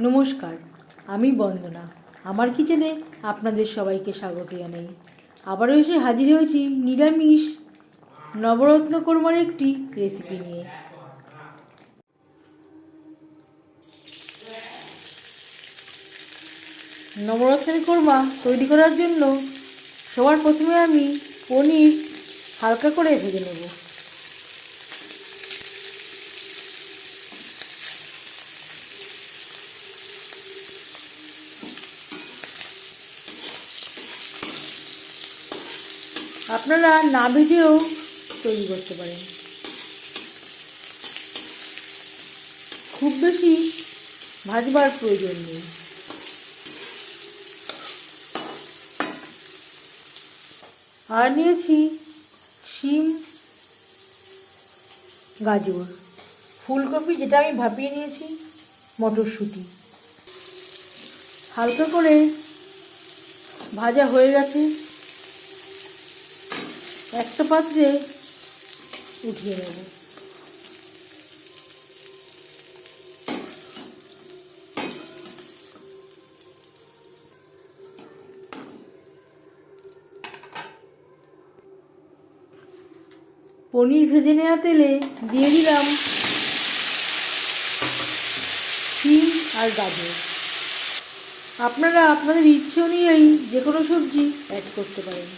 নমস্কার, আমি বন্দনা। আমার কিচেনে আপনাদের সবাইকে স্বাগত জানাই। আবারও এসে হাজির হয়েছি নিরামিষ নবরত্ন কোরমার একটি রেসিপি নিয়ে। নবরত্নের কোরমা তৈরি করার জন্য সবার প্রথমে আমি পনির হালকা করে ভেজে নেব। আপনারা না ভেজেও তৈরি করতে পারেন। খুব বেশি ভাজবার প্রয়োজন নেই। আর নিয়েছি শিম, গাজর, ফুলকপি যেটা আমি ভাপিয়ে নিয়েছি, মটরশুঁটি। হালকা করে ভাজা হয়ে গেছে, একটা পাত্রে উঠিয়ে নেব। পনির ভেজে নেওয়া তেলে দিয়ে দিলাম শিম আর গাজর। আপনারা আপনাদের ইচ্ছে অনুযায়ী যে কোনো সবজি অ্যাড করতে পারেন।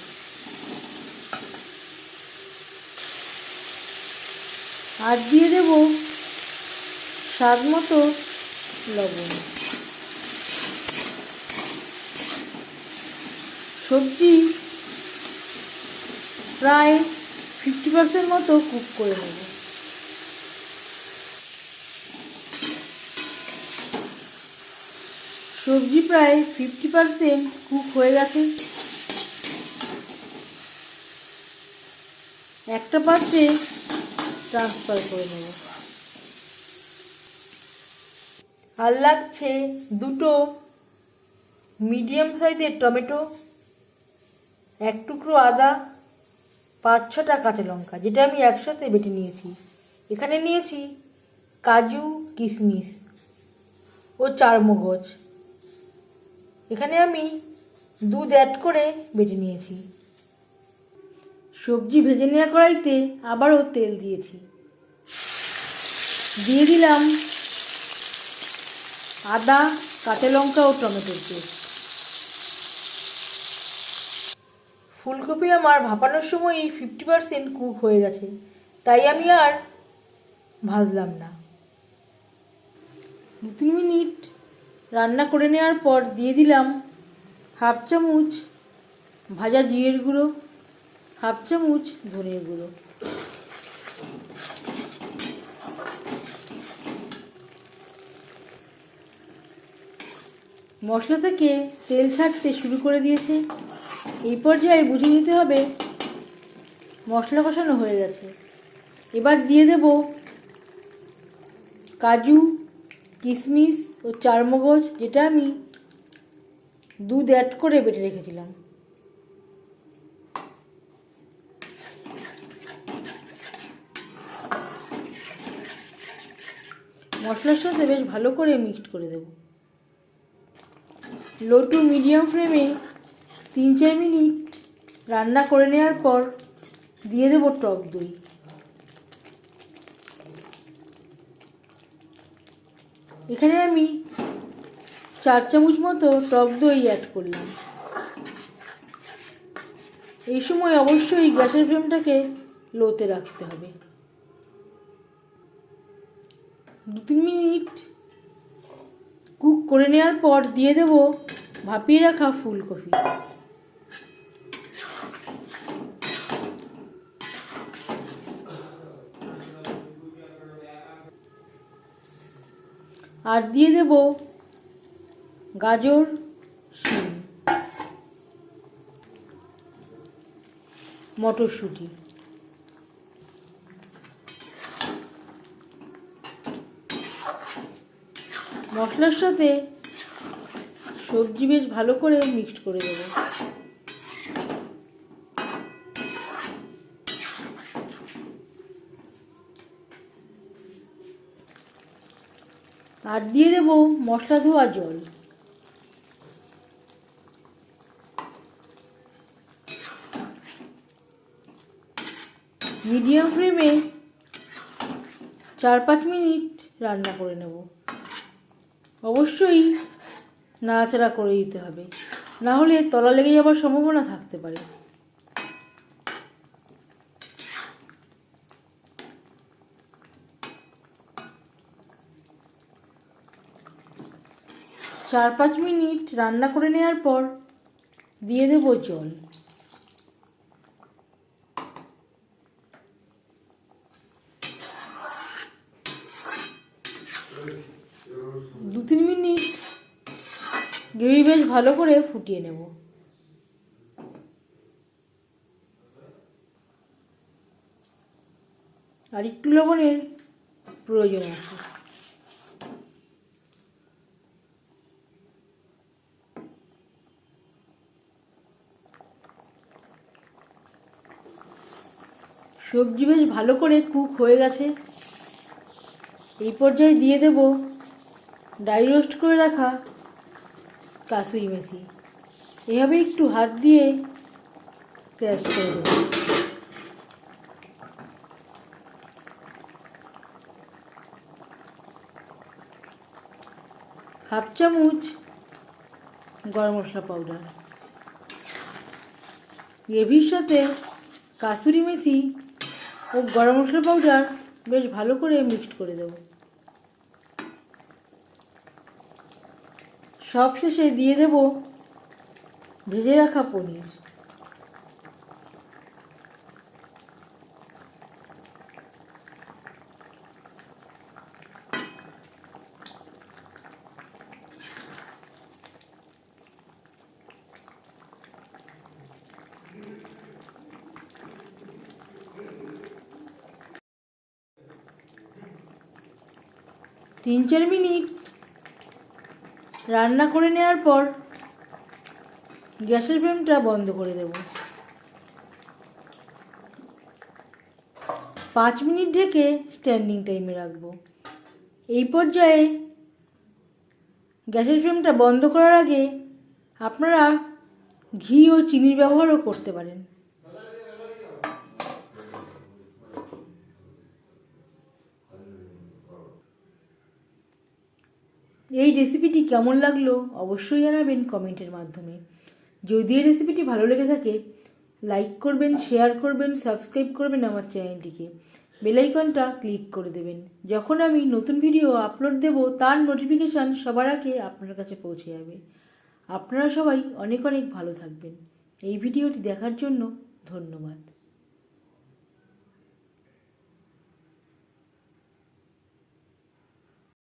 আর দিয়ে দেব স্বাদ মতো লবণ। সবজি প্রায় 50% মতো কুক করে নেব। সবজি প্রায় 50% কুক হয়ে গেছে। একটা পাত্রে ট্রান্সফার করে নেব। আর লাগছে দুটো মিডিয়াম সাইজের টমেটো, এক টুকরো আদা, 5-6টা কাঁচা লঙ্কা যেটা আমি একসাথে বেটে নিয়েছি। এখানে নিয়েছি কাজু, কিশমিশ ও চারমগজ। এখানে আমি দুধ অ্যাড করে বেটে নিয়েছি। সবজি ভেজে নেওয়া কড়াইতে আবারও তেল দিয়েছি। দিয়ে দিলাম আদা, কাঁচা লঙ্কা ও টমেটোর পেস্ট। ফুলকপি আমার ভাপানোর সময়ই 50% কুক হয়ে গেছে, তাই আমি আর ভাজলাম না। 2-3 মিনিট রান্না করে নেওয়ার পর দিয়ে দিলাম হাফ চামচ ভাজা জিরের গুঁড়ো, হাফ চামচ ধনের গুঁড়ো। মশলা থেকে তেল ছাড়তে শুরু করে দিয়েছে। এই পর্যায়ে বুঝে নিতে হবে মশলা কষানো হয়ে গেছে। এবার দিয়ে দেব কাজু, কিশমিশ ও চারমগজ যেটা আমি দুধ অ্যাড করে বেটে রেখেছিলাম। মশলার সাথে বেশ ভালো করে মিক্সড করে দেব। লো টু মিডিয়াম ফ্লেমে 3-4 মিনিট রান্না করে নেওয়ার পর দিয়ে দেব টক দই। এখানে আমি 4 চামচ মতো টক দই অ্যাড করলাম। এই সময় অবশ্যই গ্যাসের ফ্লেমটাকে লোতে রাখতে হবে। 2-3 মিনিট কুক করে নেওয়ার পর দিয়ে দেব ভাপিয়ে রাখা ফুলকপি। আর দিয়ে দেব গাজর, শিম, মটরশুঁটি। মশলার সাথে সবজি বেশ ভালো করে মিক্সড করে দেব। আর দিয়ে দেব মশলা ধোয়া জল। মিডিয়াম ফ্লেমে 4-5 মিনিট রান্না করে নেব। অবশ্যই নাড়াচাড়া করে দিতে হবে, না হলে তলা লেগে যাওয়ার সম্ভাবনা থাকতে পারে। চার 5 মিনিট রান্না করে নেওয়ার পর দিয়ে দেব জল। দু 3 মিনিট গ্রেভি বেশ ভালো করে ফুটিয়ে নেব। আর একটু লবণের প্রয়োজন আছে। সবজি বেশ ভালো করে কুক হয়ে গেছে। এই পর্যায়ে দিয়ে দেব ড্রাই রোস্ট করে রাখা কাসুরি মেথি। এভাবে একটু হাত দিয়ে ক্র্যাশ করে দেব। হাফ চামচ গরম মশলা পাউডার। গ্রেভির সাথে কাসুরি মেথি ও গরম মশলা পাউডার বেশ ভালো করে মিক্সড করে দেব। সব শেষে দিয়ে দেব ভেজে রাখা পনির। তিন 4 মিনিট রান্না করে নেওয়ার পর গ্যাসের ফ্লেমটা বন্ধ করে দেব। 5 মিনিট ঢেকে স্ট্যান্ডিং টাইমে রাখবো। এই পর্যায়ে গ্যাসের ফ্লেমটা বন্ধ করার আগে আপনারা ঘি ও চিনির ব্যবহারও করতে পারেন। এই রেসিপিটি কেমন লাগলো অবশ্যই জানাবেন কমেন্টের মাধ্যমে। যদি এই রেসিপিটি ভালো লেগে থাকে লাইক করবেন, শেয়ার করবেন, সাবস্ক্রাইব করবেন আমার চ্যানেলটিকে। বেল আইকনটা ক্লিক করে দেবেন। যখন আমি নতুন ভিডিও আপলোড দেব তার নোটিফিকেশান সবার আগে আপনার কাছে পৌঁছে যাবে। আপনারা সবাই অনেক অনেক ভালো থাকবেন। এই ভিডিওটি দেখার জন্য ধন্যবাদ।